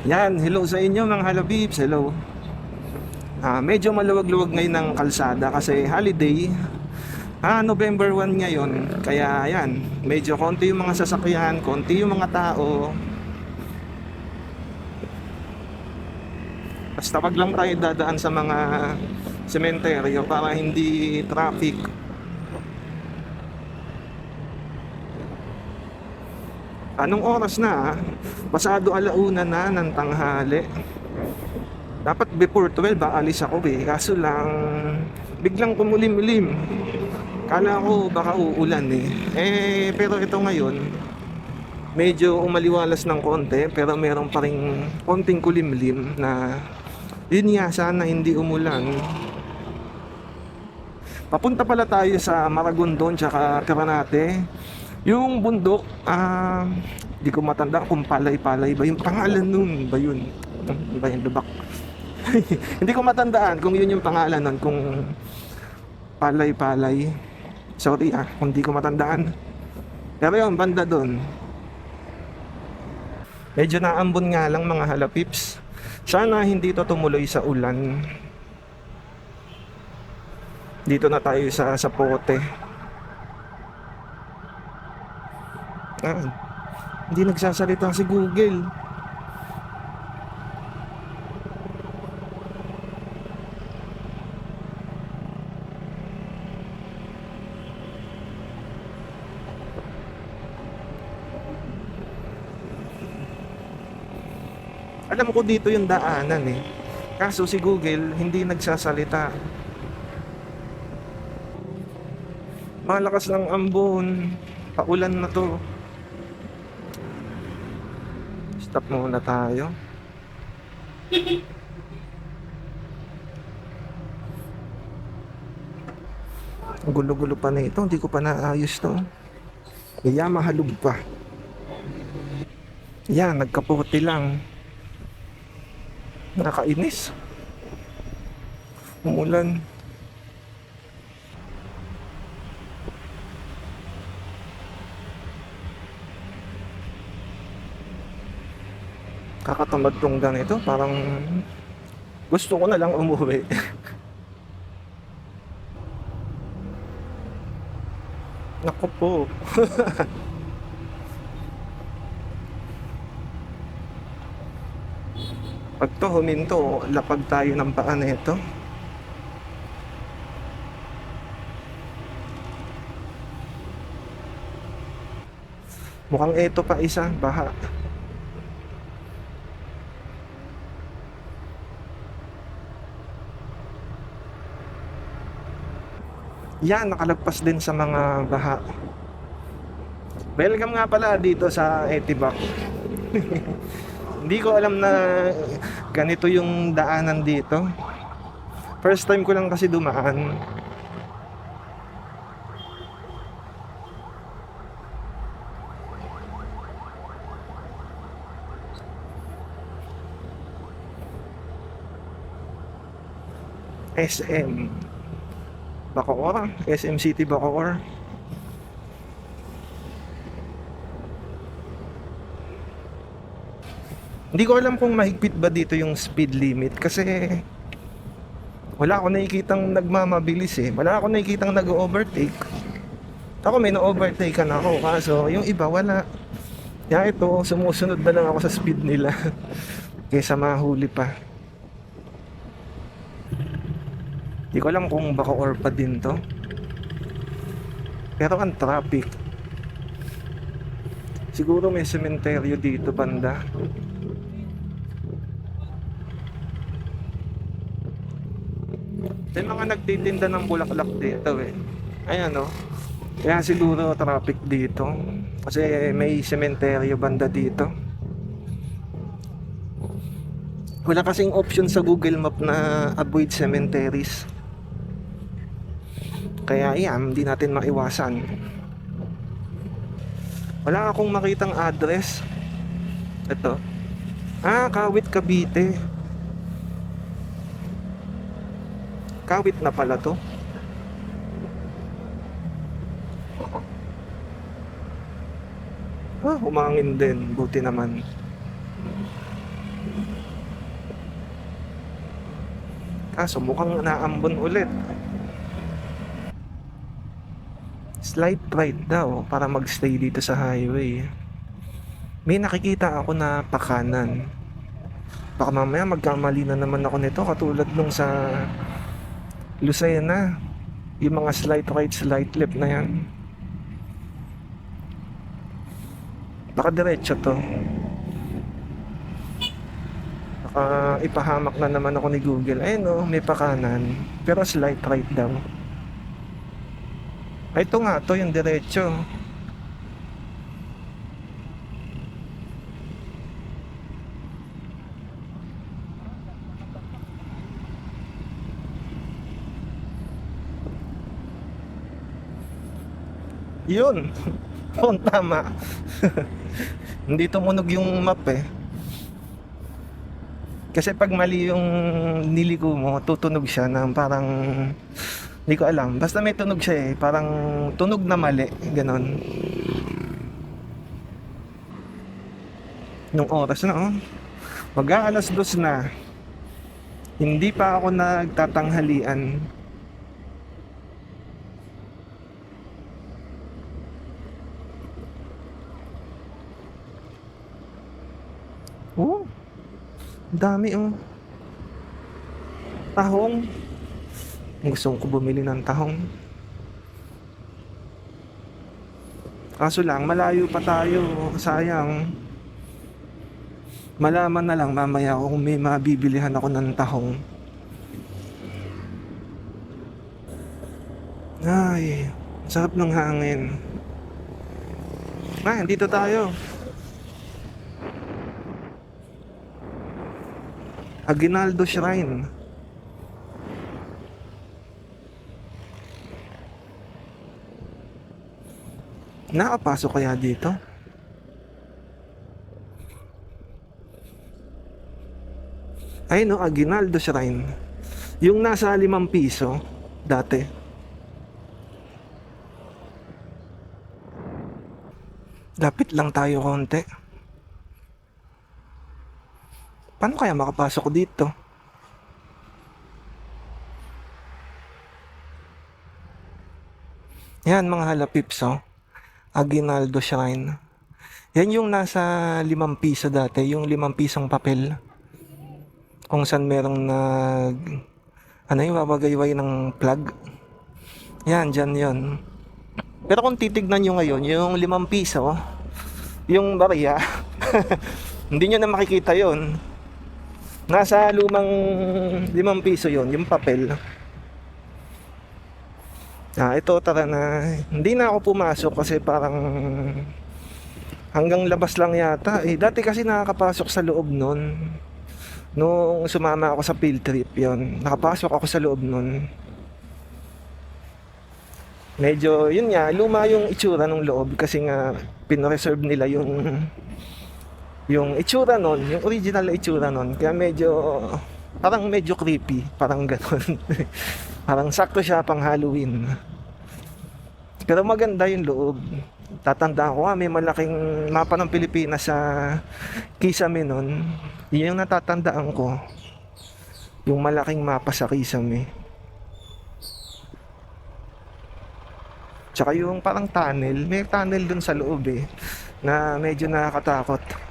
Yan, hello sa inyo mga halabibs, hello. Medyo maluwag-luwag ngayon ng kalsada kasi holiday. November 1 ngayon, kaya yan, medyo konti yung mga sasakyan, konti yung mga tao. Basta wag lang tayo dadaan sa mga sementeryo para hindi traffic. Anong oras na? Pasado 1:00 na ng tanghali. Dapat before 12 alis ako kaso lang biglang kumulim-lim. Kala ko baka uulan pero ito ngayon medyo umaliwalas ng konti pero meron pa ring konting kulimlim na yun nga, sana hindi umulan. Papunta pala tayo sa Maragondon tsaka Caranate. Yung bundok, di ko matanda kung palay-palay ba yung pangalan nun ba yun? Ba yung lubak? Hindi ko matandaan kung yun yung pangalan nun, kung palay-palay. Sorry kung di ko matandaan. Pero yun, banda dun. Medyo naambon nga lang mga halapips. Sana hindi to tumuloy sa ulan. Dito na tayo sa Sapote. Hindi nagsasalita si Google. Alam ko dito yung daanan kaso si Google hindi nagsasalita. Malakas ng ambon, paulan na to. Stop muna tayo. Ang gulo-gulo pa na ito, hindi ko pa naayos to. Kaya mahalog pa. Yan, nagkaputi lang. Nakainis. Umulan. Kakatamad tong ganito, parang gusto ko na lang umuwi. Naku po. Pag to huminto, lapag tayo ng paa nito. Mukhang ito pa isa, baha. Yan, nakalagpas din sa mga baha. Welcome nga pala dito sa Etibac. Hindi ko alam na ganito yung daanan dito. First time ko lang kasi dumaan. SM Bacoor, SM City Bacoor. Hindi ko alam kung mahigpit ba dito yung speed limit kasi wala ako nakikitang nagmamabilis wala ako nakikitang nag-overtake. Ako may na-overtakean ako kaso yung iba wala. Kaya ito, sumusunod na lang ako sa speed nila kaysa mahuli pa. Hindi ko alam kung Bacoor pa din to. Pero ang traffic. Siguro may sementeryo dito banda. May mga nagtitinda ng bulaklak dito Ayan Kaya siguro traffic dito. Kasi may sementeryo banda dito. Wala kasing option sa Google Map na avoid cemeteries. Kaya yan, hindi natin maiwasan. Wala akong makitang address. Ito. Kawit Cavite. Kawit na pala to. Humangin din. Buti naman. Kaso mukhang naambon ulit. Slight right daw para magstay dito sa highway. May nakikita ako na pakanan. Baka mamaya magkamali na naman ako nito katulad nung sa Lucena. Yung mga slight right, slight left na yan. Baka diretso to. Baka ipahamak na naman ako ni Google. Ayun o, may pakanan. Pero slight right daw. Ay, ito nga to, yung diretso. Yun. Oh, tama. Hindi tumunog yung map eh. Kasi pag mali yung niliko mo, tutunog siya ng parang, hindi ko alam. Basta may tunog siya eh. Parang tunog na mali. Ganon. Nung oras na oh. Mag-aalas 2 na. Hindi pa ako nagtatanghalian. Oh, dami oh. Tahong. Gusto ko bumili ng tahong. Kaso lang, malayo pa tayo. Sayang. Malaman na lang mamaya kung may mabibilihan ako ng tahong. Ay, sarap ng hangin. Dito tayo. Aguinaldo Shrine. Nakapasok kaya dito? Ay no, Aguinaldo Shrine. Yung nasa 5 piso dati. Lapit lang tayo konti. Paano kaya makapasok dito? Yan mga halapips oh. Aguinaldo Shrine. Yan yung nasa 5 piso dati. Yung 5 pisong papel. Kung saan merong yung babagayway ng plug. Yan, dyan yun. Pero kung titignan nyo ngayon, yung 5 piso, yung barya, hindi nyo na makikita yon. Nasa lumang 5 piso yon, yung papel. Ito, tara na. Hindi na ako pumasok kasi parang hanggang labas lang yata. Dati kasi nakakapasok sa loob nun. Nung sumama ako sa field trip yon, nakapasok ako sa loob nun. Medyo, yun nga, luma yung itsura ng loob kasi nga pinoreserve nila yung itsura nun, yung original na itsura nun. Kaya parang medyo creepy, parang gano'n. Parang sakto siya pang Halloween. Pero maganda yung loob. Tatandaan ko may malaking mapa ng Pilipinas sa Kisame nun. Yun yung natatandaan ko. Yung malaking mapa sa Kisame. Tsaka yung parang tunnel, may tunnel dun sa loob na medyo nakakatakot.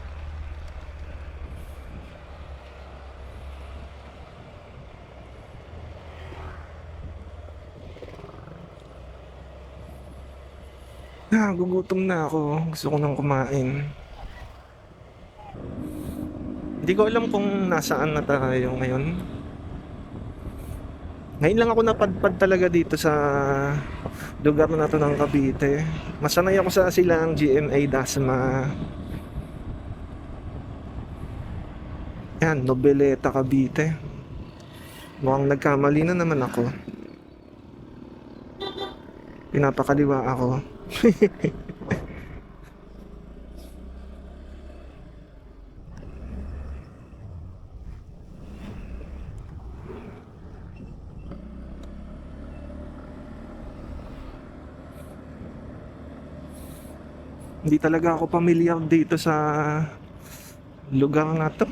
Gugutom na ako. Gusto ko nang kumain. Hindi ko alam kung nasaan na tayo ngayon. Ngayon lang ako napadpad talaga dito sa lugar na to ng Cavite. Masanay ako sa silang GMA Dasma. Yan, Nobeleta, Cavite. Mukhang nagkamali na naman ako. Pinapakaliwa ako. Hindi talaga ako pamilyar dito sa lugar na to.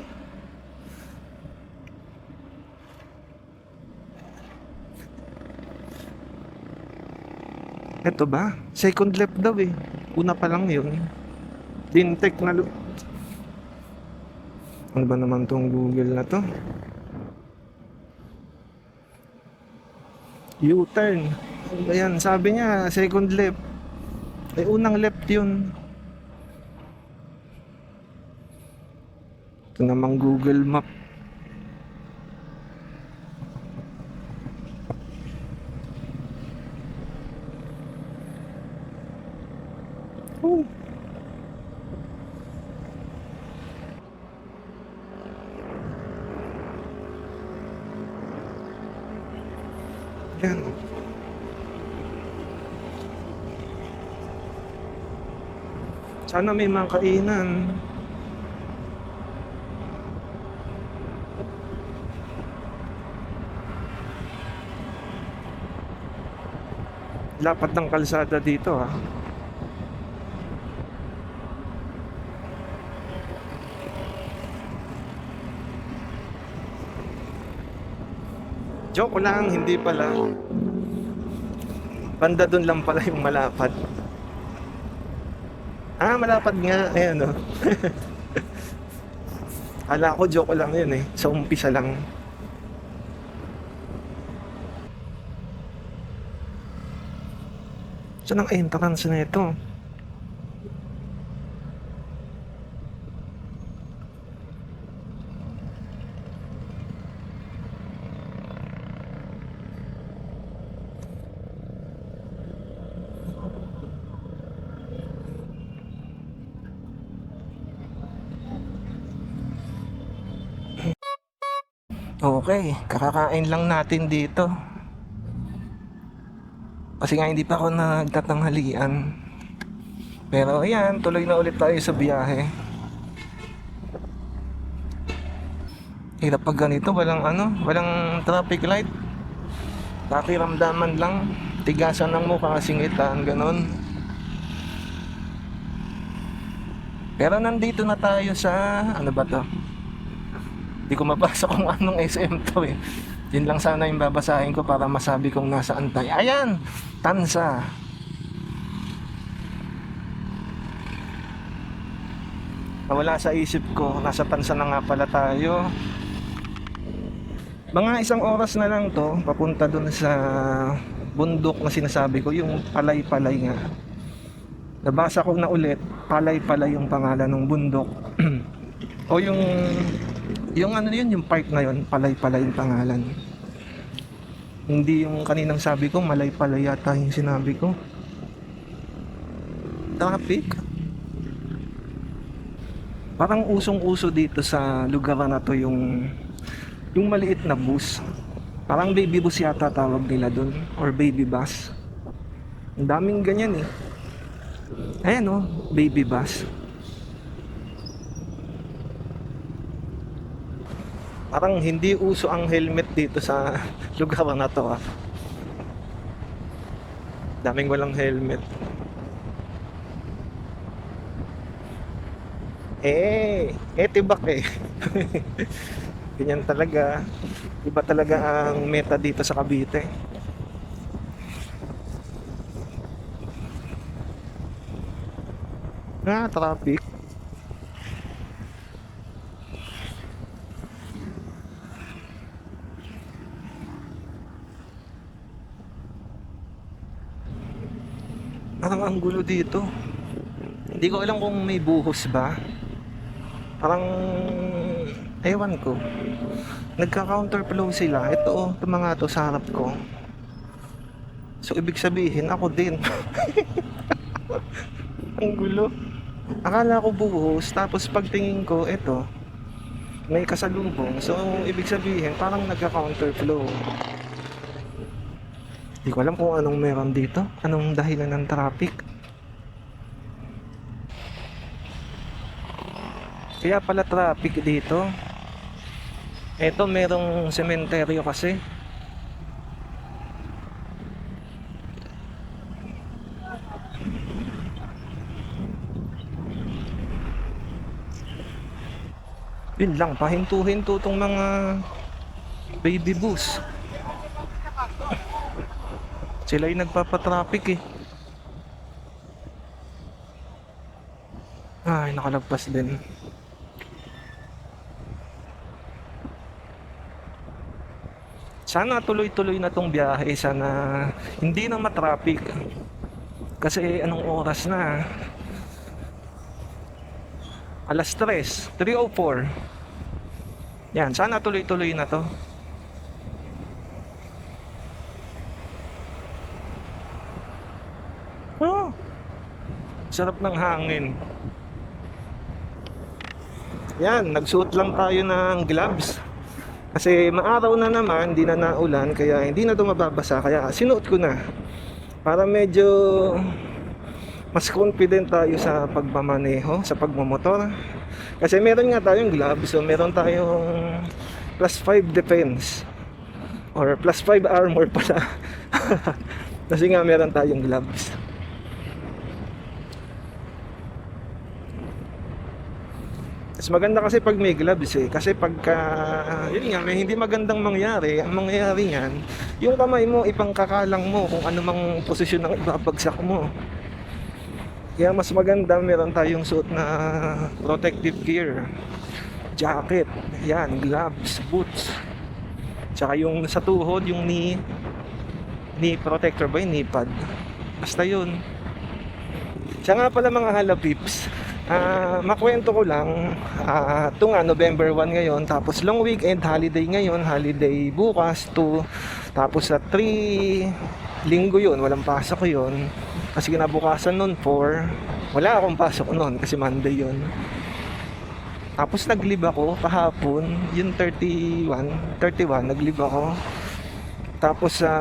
Eto ba? Second left daw eh. Una pa lang yun. Fintech na ano ba naman tong Google na to? U-turn. Ayan, sabi niya, second left. Ay, unang left yun. Ito namang Google Map. Oh. Yan. Sana may mga kainan. Lapat ng kalsada dito ah. Joke lang, hindi pala. Banda dun lang pala yung malapad. Ah, malapad nga. Ayan o. Kala ko joke lang yun eh. Sa umpisa lang. Saan ang entrance na ito? Okay, kakakain lang natin dito. Kasi nga hindi pa ako nagtatanghalian. Pero ayan, tuloy na ulit tayo sa biyahe. Hirap pag ganito, walang traffic light. Pakiramdaman lang, tigasan ng mukha, singitan, ganon. Pero nandito na tayo sa, ano ba to? Hindi ko mabasa kung anong SM to eh. Yun lang sana yung babasahin ko para masabi kong nasaan tayo. Ayan! Tansa. Nawala sa isip ko, nasa Tansa na nga pala tayo. Mga 1 oras na lang to, papunta dun sa bundok na sinasabi ko, yung Palay-Palay nga. Nabasa ko na ulit, Palay-Palay yung pangalan ng bundok. O yung ano yun, yung park na yun, Palay-Palay yung pangalan. Hindi yung kaninang sabi ko, Malay-Palay yata yung sinabi ko. Traffic. Parang usong-uso dito sa lugar na to yung maliit na bus. Parang baby bus yata tawag nila dun, or baby bus. Ang daming ganyan eh. Ayan o, baby bus. Parang hindi uso ang helmet dito sa lugar na to ah. Daming walang helmet. Tibak eh. Ganyan talaga. Iba talaga ang meta dito sa Cavite. Traffic. Parang ang gulo dito. Hindi ko alam kung may buhos ba. Parang ewan ko. Nagka-counterflow sila. Ito ito mga to sa harap ko. So ibig sabihin ako din. Ang gulo. Akala ko buhos, tapos pagtingin ko ito may kasalubong. So ibig sabihin parang nagka-counterflow. Hindi ko alam kung anong meron dito. Anong dahilan ng traffic. Kaya pala traffic dito. Eto merong sementeryo kasi. Yun lang, pahinto-hinto tong mga baby bus. Sila yung nagpapatraffic eh. Ay, nakalagpas din. Sana tuloy-tuloy na tong biyahe, sana hindi na matraffic. Kasi anong oras na? Alas 3, 3:04. Yan, sana tuloy-tuloy na to. Oh, sarap ng hangin. Yan, nagsuot lang tayo ng gloves. Kasi maaraw na naman, hindi na naulan, kaya hindi na ito mababasa. Kaya sinuot ko na para medyo mas confident tayo sa pagmamaneho, sa pagmamotor. Kasi meron nga tayong gloves, so meron tayong +5 defense or +5 armor pala. Kasi nga meron tayong gloves. Mas maganda kasi pag may gloves eh. Kasi pagka, yun nga, may hindi magandang mangyari. Ang mangyayari niyan, yung kamay mo, ipangkakalang mo kung ano mang posisyon ng ibabagsak mo. Kaya mas maganda meron tayong suot na protective gear. Jacket, yan, gloves, boots. Tsaka yung sa tuhod, yung knee protector ba yung knee pad. Basta yun. Siya nga pala mga halapips. Makwento ko lang, ito nga November 1 ngayon, tapos long weekend, holiday ngayon, holiday bukas to, tapos sa 3 linggo yun, walang pasok yun, kasi kinabukasan nun 4, wala akong pasok nun kasi Monday yun. Tapos nag-leave ako kahapon, yung 31 nag-leave ako, tapos sa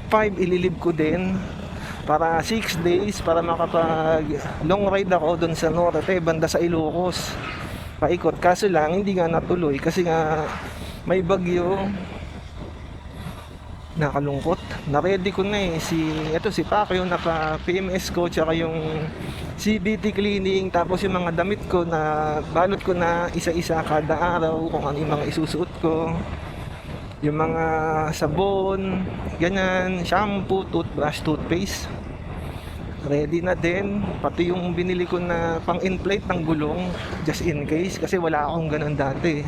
5 ililive ko din para 6 days para makapag long ride ako doon sa norte, banda sa Ilocos, paikot. Kaso lang hindi nga natuloy kasi nga may bagyo. Nakalungkot. Na-ready ko na eh, si Pacquiao, naka PMS ko, tsaka yung CBT cleaning, tapos yung mga damit ko na balot ko na isa-isa kada araw kung ano yung mga isusuot ko, yung mga sabon, ganyan, shampoo, toothbrush, toothpaste. Ready na din. Pati yung binili ko na pang-inflate ng gulong, just in case, kasi wala akong ganun dati.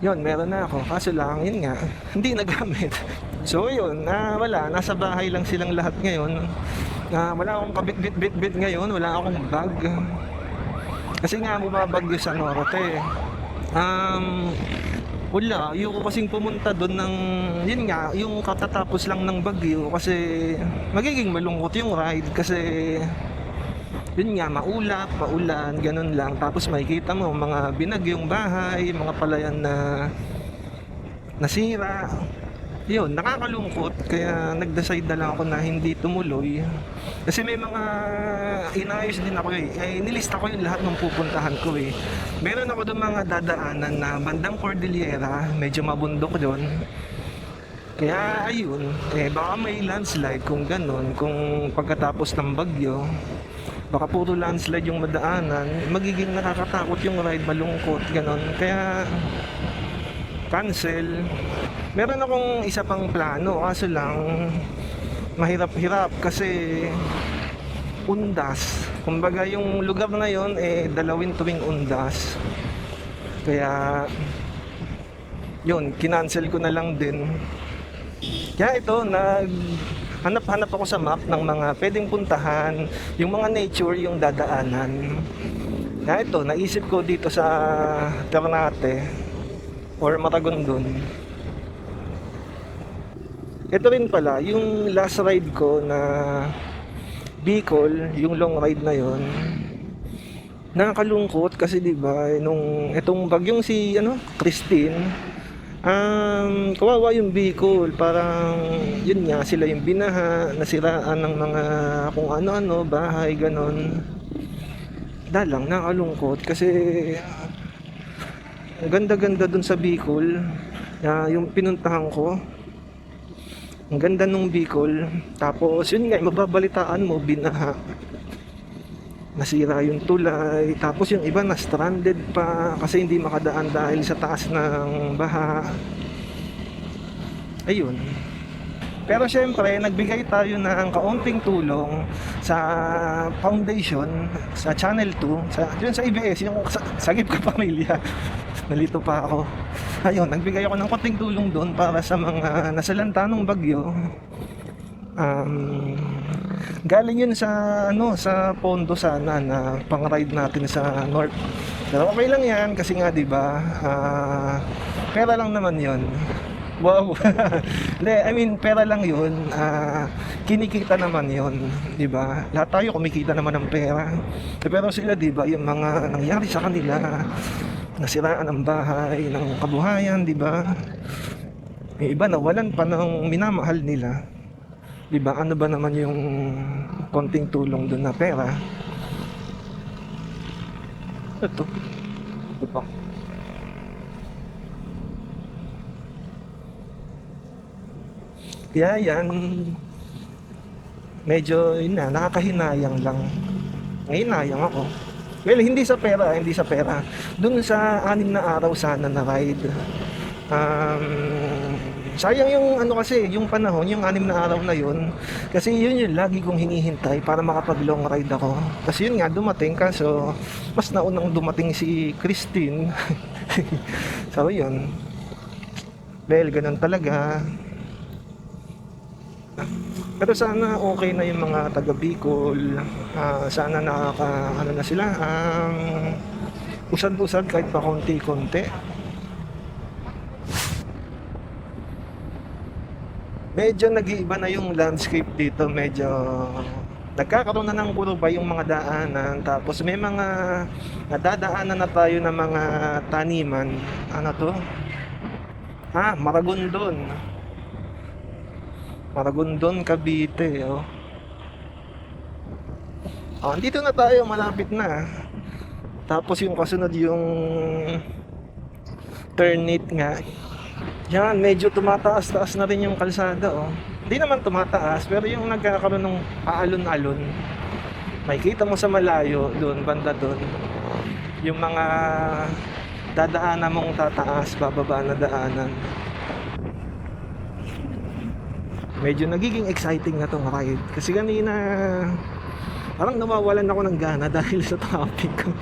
Yun, meron na ako. Kaso lang, yun nga, hindi nagamit. So yun, wala. Nasa bahay lang silang lahat ngayon. Wala akong kabit-bit-bit ngayon. Wala akong bag. Kasi nga, bumabagyo sa norte. Wala, ayoko kasing pumunta doon ng, yun nga, yung katatapos lang ng bagyo kasi magiging malungkot yung ride kasi yun nga, maulap, maulan, ganun lang. Tapos makikita mo mga binagyong bahay, mga palayan na nasira. Yun, nakakalungkot, kaya nag-decide na lang ako na hindi tumuloy. Kasi may mga inayos din ako eh. Nilista ko yung lahat ng pupuntahan ko eh. Meron ako doon mga dadaanan na bandang Cordillera, medyo mabundok doon. Kaya ayun, baka may landslide kung ganun, kung pagkatapos ng bagyo. Baka puro landslide yung madaanan, magiging nakakatakot yung ride, malungkot, ganun. Kaya cancel. Meron akong isa pang plano, kaso lang mahirap-hirap kasi undas. Kumbaga yung lugar na yon dalawin tuwing undas. Kaya yun, kinancel ko na lang din. Kaya ito, hanap-hanap ako sa map ng mga pwedeng puntahan, yung mga nature, yung dadaanan. Kaya ito, naisip ko dito sa Ternate or Maragondon. Ito rin pala, yung last ride ko na Bicol, yung long ride na yon. Nakakalungkot kasi 'di ba, nung itong bagyong si Christine, kawawa yung Bicol, parang yun nga, sila yung binaha, nasiraan ng mga kung ano-ano, bahay, ganon. Dalang nakakalungkot kasi ang ganda-ganda dun sa Bicol, yung pinuntahan ko. Ang ganda nung Bicol. Tapos yun nga, mababalitaan mo, binaha. Nasira yung tulay. Tapos yung iba na stranded pa kasi hindi makadaan dahil sa taas ng baha. Ayun. Pero syempre, nagbigay tayo ng kaunting tulong sa foundation, sa Channel 2, yun sa ABS, yung Sagip Ka Pamilya. Nalito pa ako. Ayun, nagbigay ako ng konting tulong doon para sa mga nasalanta ng bagyo. Galing yun sa sa pondo sana na pang-ride natin sa North. Pero okay lang yan kasi nga 'di ba? Pera lang naman 'yon. Wow. Hindi, I mean pera lang 'yun. Kinikita naman 'yun, 'di ba? Lahat tayo kumikita naman ng pera. Pero sila 'di ba, yung mga nangyari sa kanila, nasiraan ang bahay, ng kabuhayan, 'di ba? May iba nawalan pa ng minamahal nila. 'Di ba? Ano ba naman yung konting tulong doon na pera? Ito. Ito pa. Kaya yan, medyo yun na, nakakahinayang lang. Ngahinayang ako. Well, hindi sa pera, hindi sa pera. Doon sa 6 na araw sana na ride. Sayang yung kasi, yung panahon, yung 6 na araw na yun. Kasi yun yung lagi kong hinihintay para makapag long ride ako. Kasi yun nga, dumating kaso mas naunang dumating si Christine. So yun. Well, ganun talaga. Pero sana okay na yung mga taga Bicol. Sana na sila. Usad-usad kahit pa konti-konti. Medyo nag-iiba na yung landscape dito. Medyo nagkakaroon na ng kuruba yung mga daanan. Tapos may mga nadadaanan na tayo ng mga taniman. Ano to? Maragondon. Maragondon, Cavite, oh. Andito na tayo, malapit na. Tapos yung kasunod yung Ternate nga. Yan, medyo tumataas-taas na rin yung kalsada, oh. Hindi naman tumataas, pero yung nagkakaroon ng paalon-alon. Makikita mo sa malayo, doon, banda doon. Yung mga dadaanan mong tataas, bababa na daanan. Medyo nagiging exciting na tong ride kasi kanina parang nawawalan ako ng gana dahil sa traffic.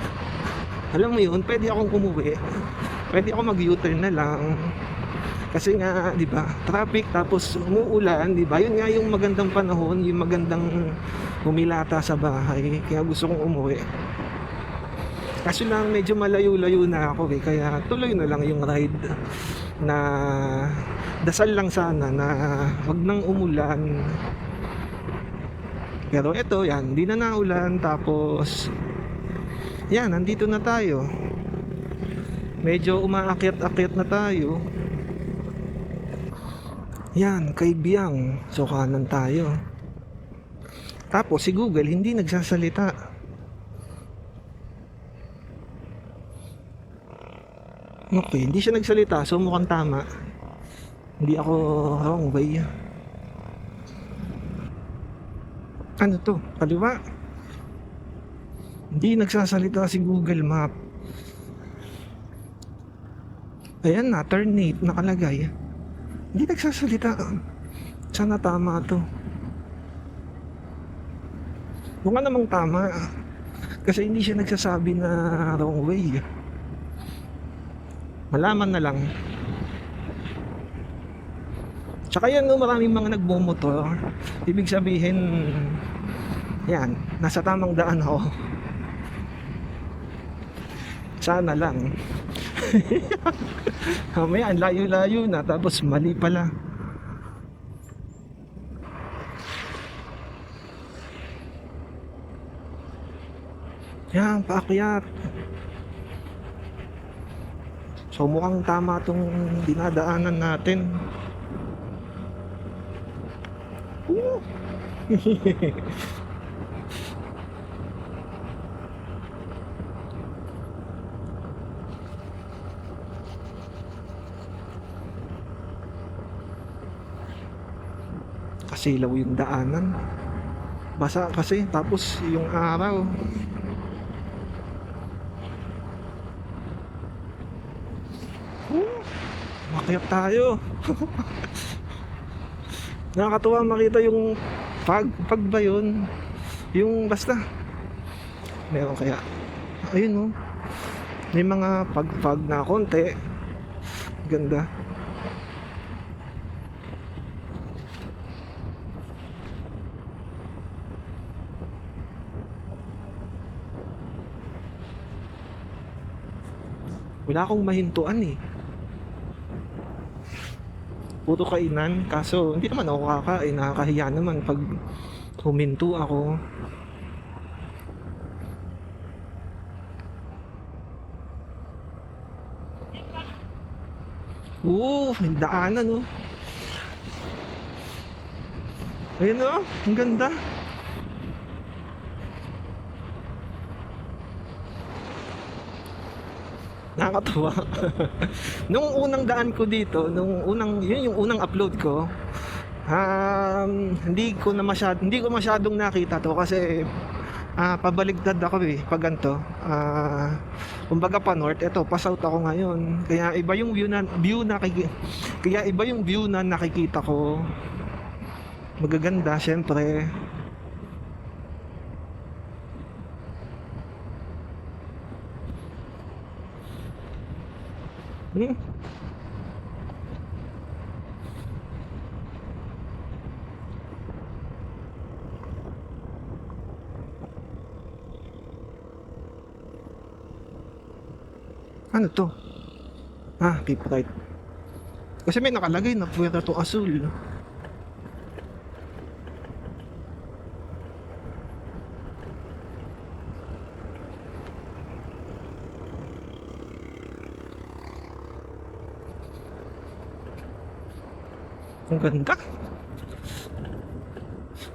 Alam mo yun, pwede akong umuwi, pwede ako mag U-turn na lang kasi nga 'di ba, traffic tapos umuulan, 'di ba? Yun nga yung magandang panahon, yung magandang humilata sa bahay, kaya gusto kong umuwi. Kaso lang medyo malayo-layo na ako kaya tuloy na lang yung ride na dasal lang sana na wag nang umulan. Pero eto yan, hindi na naulan. Tapos yan, nandito na tayo. Medyo umaakyat-akyat na tayo. Yan, kay Biang. So kanan tayo. Tapos si Google hindi nagsasalita. Okay, hindi siya nagsalita, so mukhang tama. Hindi ako wrong way. Ano to? Kaliwa? Hindi nagsasalita si Google Map. Ayan na, Ternate nakalagay. Hindi nagsasalita. Sana tama to. Mukha namang tama. Kasi hindi siya nagsasabi na wrong way. Malaman na lang. Tsaka yan, no, maraming mga nagmumotor. Ibig sabihin, yan, nasa tamang daan ako. Sana lang. Mamaya, ang layo-layo na, tapos mali pala. Yan, paakyat. So mukhang tama tong dinadaanan natin. Kasilaw yung daanan. Basa kasi, tapos yung araw. Makyat tayo. Nakakatuwa makita yung pag ba yun? Yung basta, meron kaya. Ayun oh, may mga pag na konti. Ganda. Wala akong mahintuan eh. Puro kainan. Kaso hindi naman ako kakain. Nakakahiya naman pag huminto ako. Oo, may daanan oh. Ayun oh, ang ganda. Nakakatuwa. Nung unang daan ko dito, yun yung unang upload ko. Hindi ko masyadong nakita to kasi pabaligtad ako eh pag ganito. Kumbaga pa north, eto pa south ako ngayon. Kaya iba yung kaya iba yung view na nakikita ko. Magaganda syempre. Hmm? Ano to? Keep right. Kasi may nakalagay na Puerto to Azul. Ang ganda.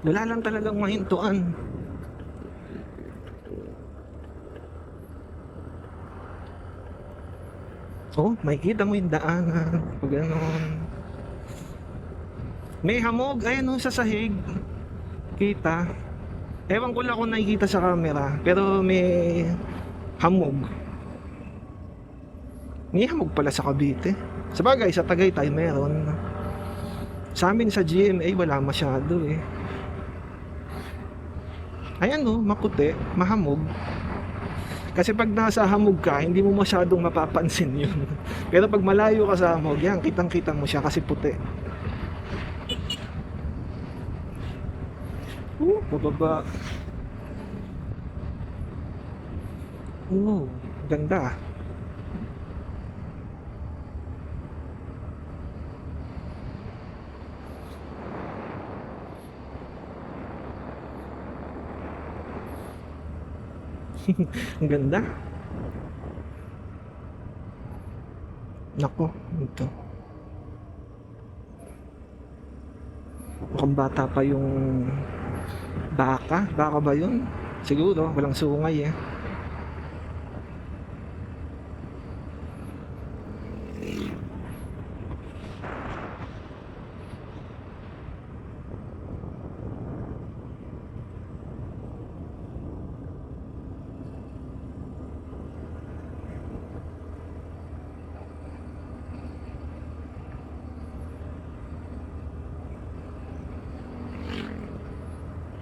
Wala lang talagang mahintuan. Oh, makikita mo yung daanan. Pag ganon. May hamog. Ayan oh, sa sahig. Kita. Ewan ko lang kung nakikita sa camera. Pero may hamog. May hamog pala sa Cavite. Sabagay, sa Tagaytay meron. Sa amin sa GMA wala masyado eh. Ayan oh, maputi, mahamog. Kasi pag nasa hamog ka, hindi mo masyadong mapapansin yun. Pero pag malayo ka sa hamog, yan, kitang-kita mo siya kasi puti. Bababa. Ganda. Ang ganda. Nako, ito. Mukhang bata pa yung baka. Baka ba yun? Siguro, walang sungay eh.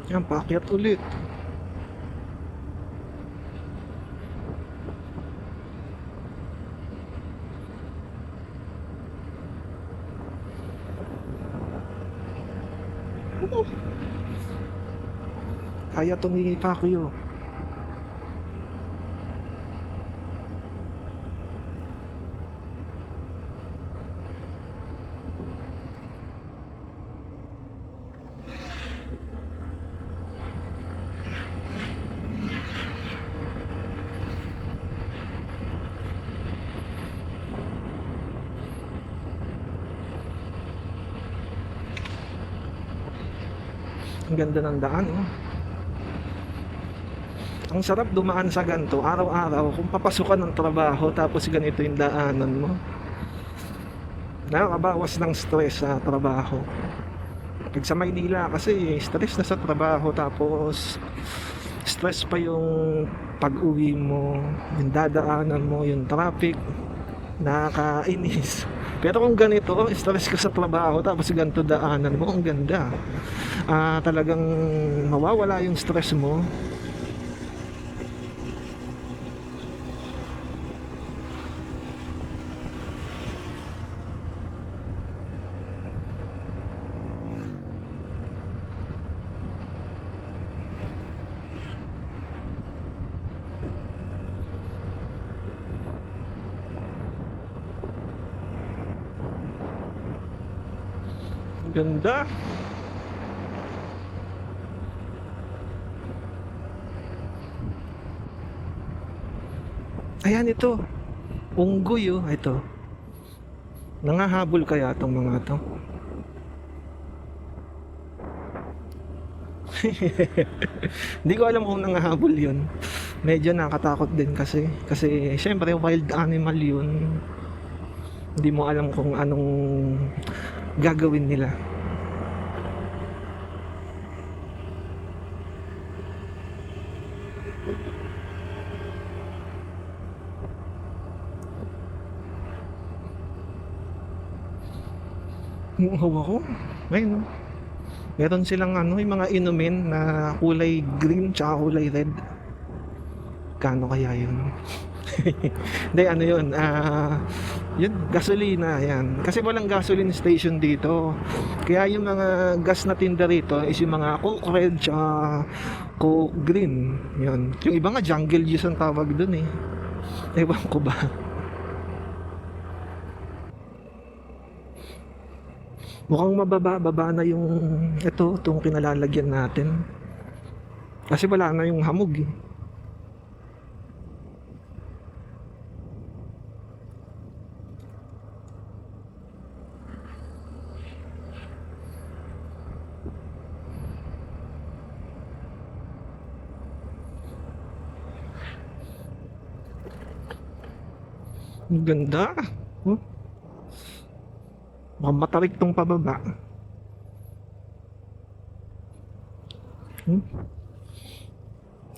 Yan, paakyat ulit. Kaya tumingin pa kayo. Ang ganda ng daan oh. Ang sarap dumaan sa ganito araw-araw kung papasok ka ng trabaho tapos ganito yung daanan mo. Nakakabawas ng stress sa trabaho. Pag sa Maynila kasi stress na sa trabaho tapos stress pa yung pag-uwi mo, yung dadaanan mo, yung traffic. Nakakainis. Pero kung ganito, stress ka sa trabaho tapos ganito daanan mo, ang ganda. Talagang mawawala yung stress mo. Ang ganda. Ayan ito. Unggoy oh, ito. Nangahabol kaya tong mga to? Hindi ko alam kung nangahabol yun. Medyo nakatakot din kasi. Kasi syempre wild animal yun. Hindi mo alam kung anong gagawin nila. Hawa ko. Ayun. Meron silang yung mga inumin na kulay green tsaka kulay red. Kano kaya yun? Hindi, yun? Yun, gasolina, yan. Kasi walang gasoline station dito. Kaya yung mga gas na tinda rito is yung mga Coke Red tsaka Coke Green. Yun. Yung iba nga, jungle juice ang tawag dun eh. Ewan ko ba? Mukhang mababa na yung itong kinalalagyan natin. Kasi wala na yung hamog eh. Ang ganda. Oh. Mukhang matarik tong pababa.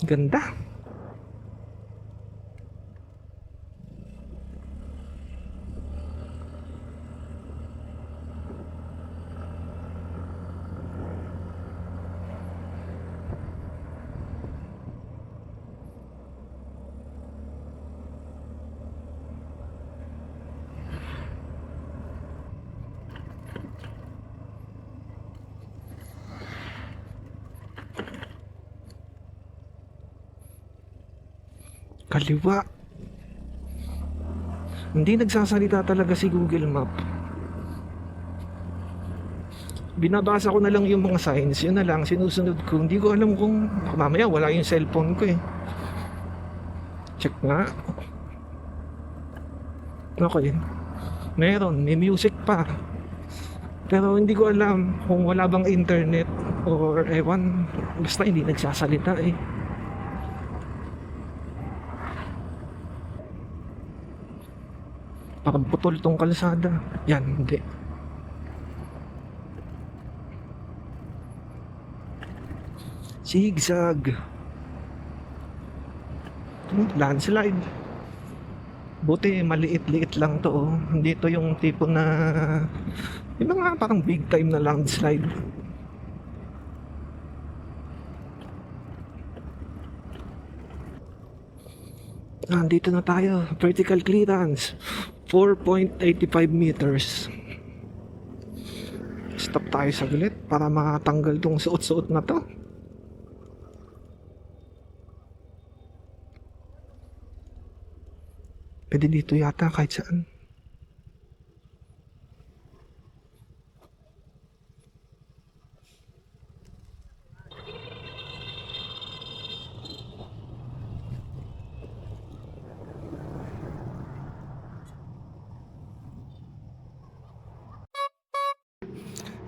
Ganda. Kaliwa. Hindi nagsasalita talaga si Google Map. Binabasa ko na lang yung mga signs, yun na lang, sinusunod ko. Hindi ko alam kung mamaya wala yung cellphone ko eh. Check nga. Okay. Meron, may music pa. Pero hindi ko alam kung wala bang internet or ewan. Basta hindi nagsasalita eh. Parang putol tong kalsada. Yan, hindi. Zigzag. Landslide. Buti maliit-liit lang to oh. Hindi to yung tipo na yung mga parang big time na landslide. Nandito na tayo. Vertical clearance 4.85 meters. Stop tayo saglit para makatanggal tong suot-suot na to. Pwede dito yata kahit saan.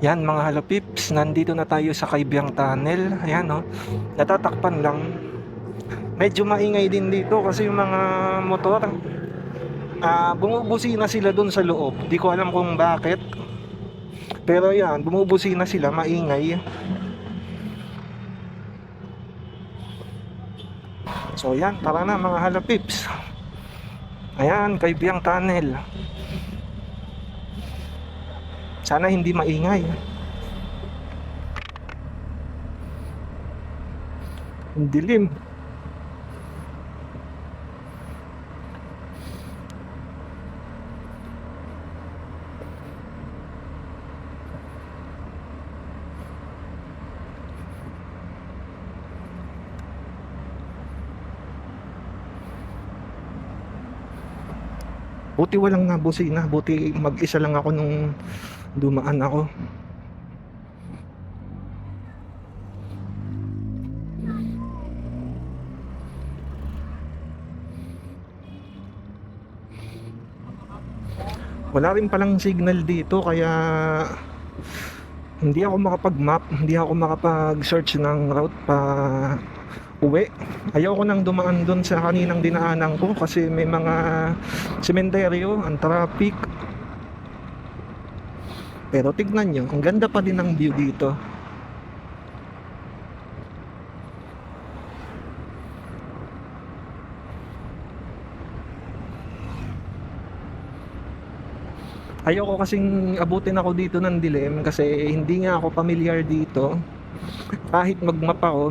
Yan mga halapips, nandito na tayo sa Kaybyang Tunnel. Ayan oh, natatakpan lang. Medyo maingay din dito kasi yung mga motor bumubusina sila dun sa loob. Di ko alam kung bakit. Pero yan, bumubusina sila, maingay. So yan, tara na mga halapips. Ayan, Kaybyang Tunnel. Sana hindi maingay. Ang dilim. Buti walang nabusina, buti mag-isa lang ako nung dumaan ako. Wala rin palang signal dito kaya hindi ako makapag-map, hindi ako makapag-search ng route pa uwi. Ayoko nang dumaan doon sa kaninang dinaanan ko kasi may mga sementeryo, ang traffic. Pero tignan nyo, ang ganda pa din ng view dito. Ayoko kasing abutin ako dito ng dilim kasi hindi nga ako familiar dito. Kahit mag-map ako,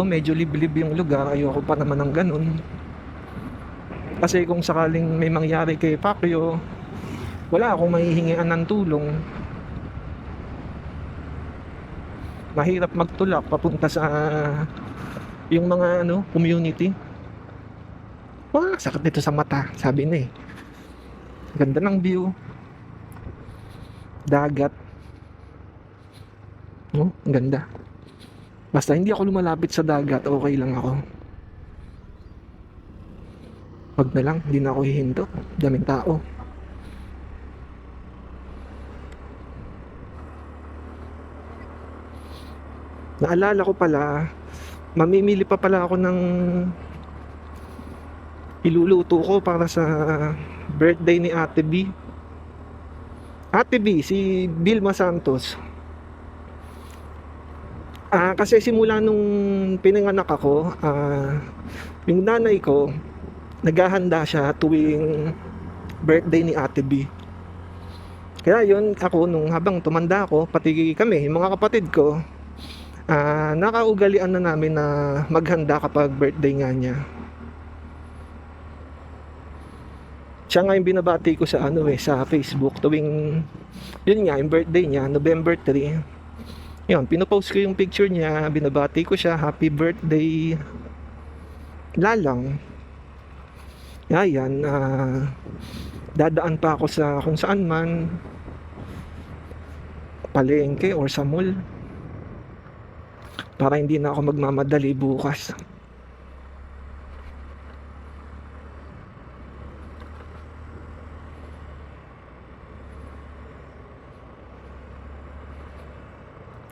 medyo liblib yung lugar. Ayoko pa naman ng ganun. Kasi kung sakaling may mangyari kay Pacquiao, wala akong mahihingian ng tulong. Mahirap magtulak papunta sa yung mga community. Sakit nito sa mata, sabi na eh. Ganda ng view. Dagat. Ang ganda. Basta hindi ako lumalapit sa dagat, okay lang ako. Wag na lang, hindi na ako hihinto. Daming tao. Naalala ko pala, mamimili pa pala ako ng iluluto ko para sa birthday ni Ate B. Ate B, si Vilma Santos. Kasi simula nung pinanganak ako, yung nanay ko, naghahanda siya tuwing birthday ni Ate B. Kaya yun, ako nung habang tumanda ako, pati kami, yung mga kapatid ko, nakaugalian na namin na maghanda kapag birthday nga niya. Siya nga yung binabati ko sa sa Facebook tuwing yun nga yung birthday niya, November 3. Yun, pinopost ko yung picture niya, binabati ko siya, happy birthday. Lalang. Yan, dadaan pa ako sa kung saan man, palengke or sa mall, para hindi na ako magmamadali bukas.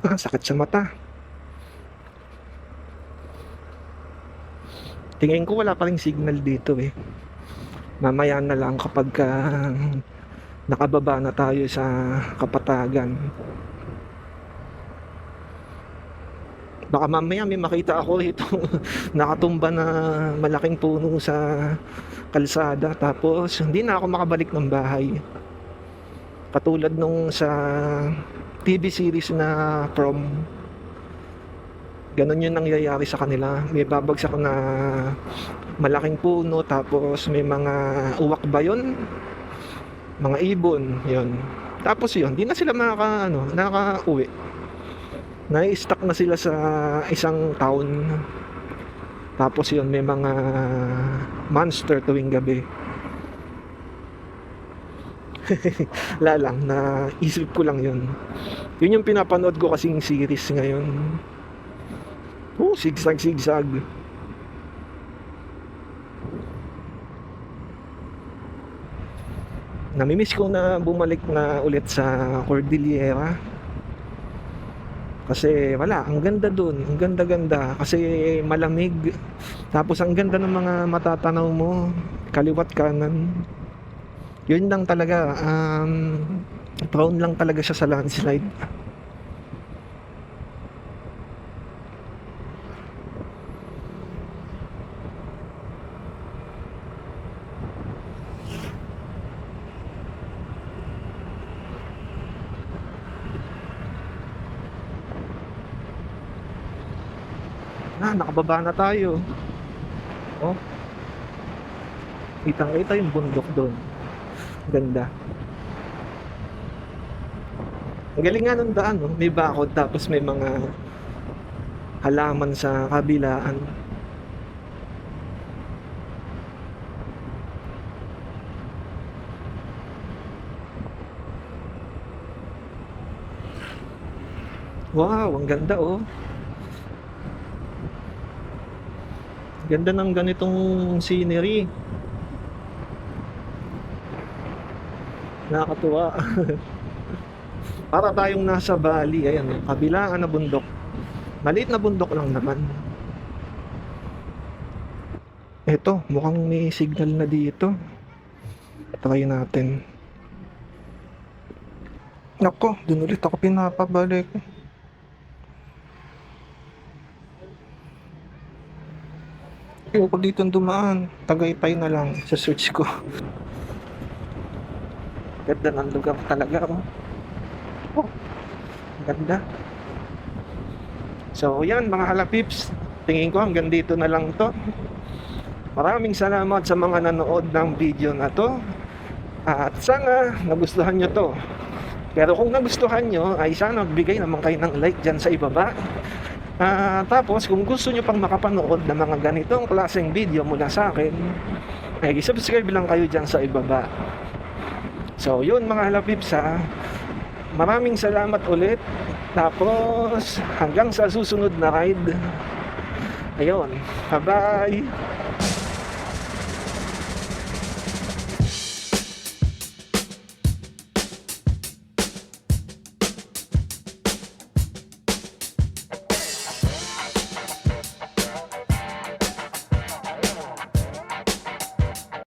Sakit sa mata. Tingin ko wala pa ring signal dito eh. Mamaya na lang kapag nakababa na tayo sa Kapatagan. Baka mamaya may makita ako rito nakatumba na malaking puno sa kalsada, tapos hindi na ako makabalik ng bahay. Katulad nung sa TV series na Prom, ganun yung nangyayari sa kanila. May babagsak na malaking puno, tapos may mga uwak ba yun? Mga ibon, yun. Tapos yun, di na sila nakaka-uwi. Na-stuck na sila sa isang town. Tapos yun, may mga monster tuwing gabi. Lalang, na isip ko lang yun. Yun yung pinapanood ko kasing series ngayon. Zigzag. Namimiss ko na bumalik na ulit sa Cordillera. Kasi wala, ang ganda dun, ang ganda-ganda. Kasi malamig. Tapos ang ganda ng mga matatanaw mo, kaliwat kanan. Yun lang talaga, prone lang talaga siya sa landslide. Nakababa na tayo. Oh, kitang-kita yung bundok doon. Ganda. Ang galing nga ng daan, no? May bakod tapos may mga halaman sa kabilaan. Wow, ang ganda oh. Ganda ng ganitong scenery. Nakakatuwa. Para tayong nasa Bali, ayan, kabilaan na bundok. Maliit na bundok lang naman. Eto, mukhang may signal na dito. Try natin. Nako, dun ulit ako pinapabalik. Ayoko dito dumaan. Tagaytay na lang sa search ko. Ganda ng lugar talaga oh. Oh, ganda. So yan mga halapips, tingin ko hanggang dito na lang to. Maraming salamat sa mga nanood ng video na to. At sana nagustuhan nyo to. Pero kung nagustuhan nyo, ay sana magbigay naman kayo ng like dyan sa ibaba. Tapos kung gusto nyo pang makapanood ng mga ganitong klaseng video mula sa akin, ay subscribe lang kayo dyan sa ibaba. So yun mga halapips ha. Maraming salamat ulit. Tapos hanggang sa susunod na ride. Ayun, bye bye.